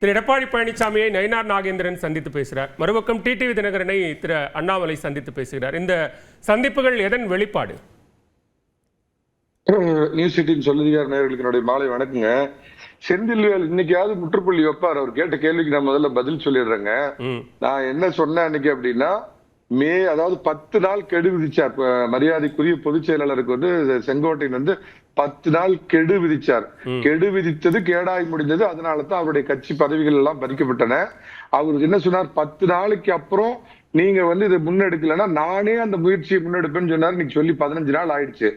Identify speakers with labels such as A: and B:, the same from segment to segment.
A: திரு எடப்பாடி பழனிசாமியை நயினார் நாகேந்திரன் சந்தித்து பேசுகிறார். மறுபக்கம் டிடிவி தினகரனை திரு அண்ணாமலை சந்தித்து பேசுகிறார். இந்த சந்திப்புகள் எதன் வெளிப்பாடு?
B: நியூஸ் 18 சொல்லுதிகார் நேயர்களுக்கு என்னுடைய மாலை வணக்கங்க. செந்தில்வேல் இன்னைக்காவது முற்றுப்புள்ளி வைப்பார். அவர் கேட்ட கேள்விக்கு நான் முதல்ல பதில் சொல்லிடுறேங்க. நான் என்ன சொன்னேன் அன்னைக்கு அப்படின்னா, அதாவது 10 நாள் கெடு விதிச்சார் மரியாதைக்குரிய பொதுச் செயலாளருக்கு செங்கோட்டையன் 10 நாள் கெடு விதிச்சார். கெடு விதித்தது கேடாய் முடிந்தது. அதனாலதான் அவருடைய கட்சி பதவிகள் எல்லாம் பறிக்கப்பட்டன. அவருக்கு என்ன சொன்னார், 10 நாளைக்கு அப்புறம் நீங்க இதை முன்னெடுக்கலன்னா நானே அந்த முயற்சியை முன்னெடுப்பேன்னு சொன்னார். நீங்க சொல்லி 15 நாள் ஆயிடுச்சு.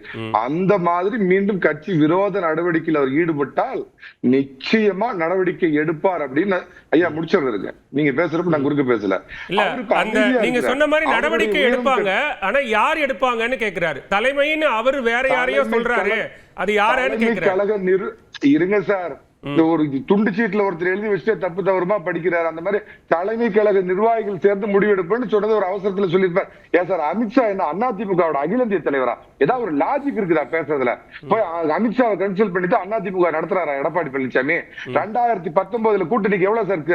B: அந்த மாதிரி மீண்டும் கட்சி விரோத நடவடிக்கையில் அவர் ஈடுபட்டால் நிச்சயமா நடவடிக்கை எடுப்பார் அப்படின்னு ஐயா முடிச்சிடுறதுங்க. நீங்க பேசுறப்ப நான் குறுக்க பேசல.
A: நீங்க சொன்ன மாதிரி நடவடிக்கை எடுப்பாங்க. ஆனா யார் எடுப்பாங்கன்னு கேக்குறாரு. தலைமைன்னு அவர் வேற யாரையோ சொல்றாரு. அது யாருன்னு கேக்குறாரு.
B: இருங்க சார், இந்த ஒரு துண்டு சீட்ல ஒருத்தர் எழுதி வச்சுட்டு தப்பு தவறுமா படிக்கிறார். அந்த மாதிரி தலைமை கழக நிர்வாகிகள் சேர்ந்து முடிவெடுப்பேன்னு சொன்னது ஒரு அவசரத்துல சொல்லியிருப்பார். ஏன் சார், அமித்ஷா என்ன அதிமுகவோட அகில இந்திய தலைவரா? ஏதாவது ஒரு லாஜிக் இருக்குதா பேசுறதுல? போய் அமித்ஷாவை கன்சல்ட் பண்ணிட்டு அதிமுக நடத்துறாரா எடப்பாடி பழனிசாமி? 2019 கூட்டணிக்கு எவ்வளவு சார்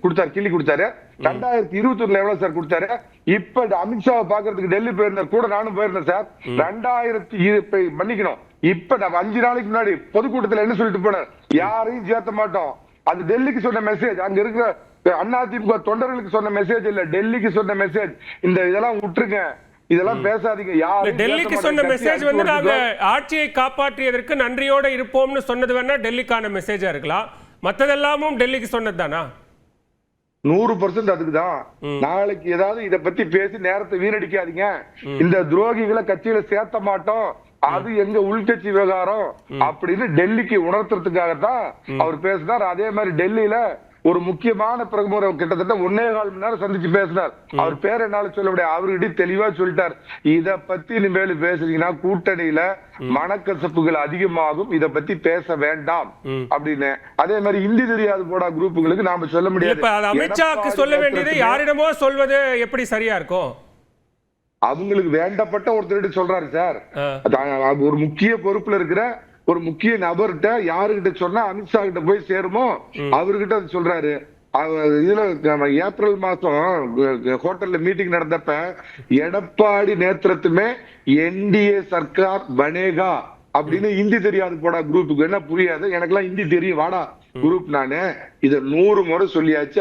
B: கொடுத்தாரு, கிள்ளி கொடுத்தாரு? 2021 எவ்வளவு சார் கொடுத்தாரு? இப்ப அமித்ஷாவை பாக்குறதுக்கு டெல்லி போயிருந்தார், கூட நானும் போயிருந்தேன் சார். 2000 மன்னிக்கணும், இப்ப நம்ம 5 நாளைக்கு முன்னாடி பொதுக்கூட்டத்துல என்ன சொல்லிட்டு போனார், யாரையும் சேர்த்த மாட்டோம். அது டெல்லிக்கு சொன்ன மெசேஜ், அங்க இருக்கிற அதிமுக தொண்டர்களுக்கு சொன்ன மெசேஜ் இல்ல, டெல்லிக்கு சொன்ன மெசேஜ். இதெல்லாம் விட்டுருங்க, இதெல்லாம் பேசாதீங்க. யாரு
A: டெல்லிக்கு சொன்ன மெசேஜ் நாங்க ஆட்சியை காப்பாற்றியதற்கு நன்றியோட இருப்போம்னு சொன்னது வேணா டெல்லிக்கான மெசேஜா இருக்கலாம். மத்ததெல்லாமும் டெல்லிக்கு சொன்னது தானா?
B: 100% அதுக்குதான். நாளைக்கு ஏதாவது இத பத்தி பேசி நேரத்தை வீணடிக்காதீங்க. இந்த துரோகிகளை கட்சியில சேர்த்த மாட்டோம், அது எங்க உள்கட்சி விவகாரம் அப்படின்னு டெல்லிக்கு உணர்த்துறதுக்காகத்தான் அவர் பேசினார். அதே மாதிரி டெல்லியில ஒரு முக்கியமான பிரமுகரை கிட்டத்தட்ட 1.25 மணி நேரம் சந்திச்சு பேசினார். அவர் பேர் என்னால சொல்ல முடியாது, அவர்கிட்ட தெளிவா சொல்லிட்டார், இத பத்தி இனிமேல் பேசுறீங்கன்னா கூட்டணியில மனக்கசப்புகள் அதிகமாகும், இத பத்தி பேச வேண்டாம் அப்படின்னு. அதே மாதிரி இந்தி தெரியாது போடா குரூப்புகளுக்கு நாம சொல்ல முடியாது.
A: அமித்ஷாக்கு சொல்ல வேண்டியது யாரிடமோ சொல்வது எப்படி சரியா இருக்கும்?
B: அவங்களுக்கு வேண்டப்பட்ட ஒருத்தர் சொல்றாரு சார். ஒரு முக்கிய பொறுப்புல இருக்கிற ஒரு முக்கிய நபர்கிட்ட யாருகிட்ட சொன்னா அமித்ஷா கிட்ட போய் சேருமோ அவர்கிட்ட சொல்றாரு. இதுல ஏப்ரல் மாசம் ஹோட்டல்ல மீட்டிங் நடந்தப்ப எடப்பாடி நேத்திரத்துமே என்டிஏ சர்க்கார் பனேகா அப்படின்னு ஹிந்தி தெரியாது போடா குரூப்புக்கு என்ன புரியாது, எனக்கெல்லாம் ஹிந்தி தெரியும் வாடா குரூப். நானு இத 100 முறை சொல்லியாச்சு.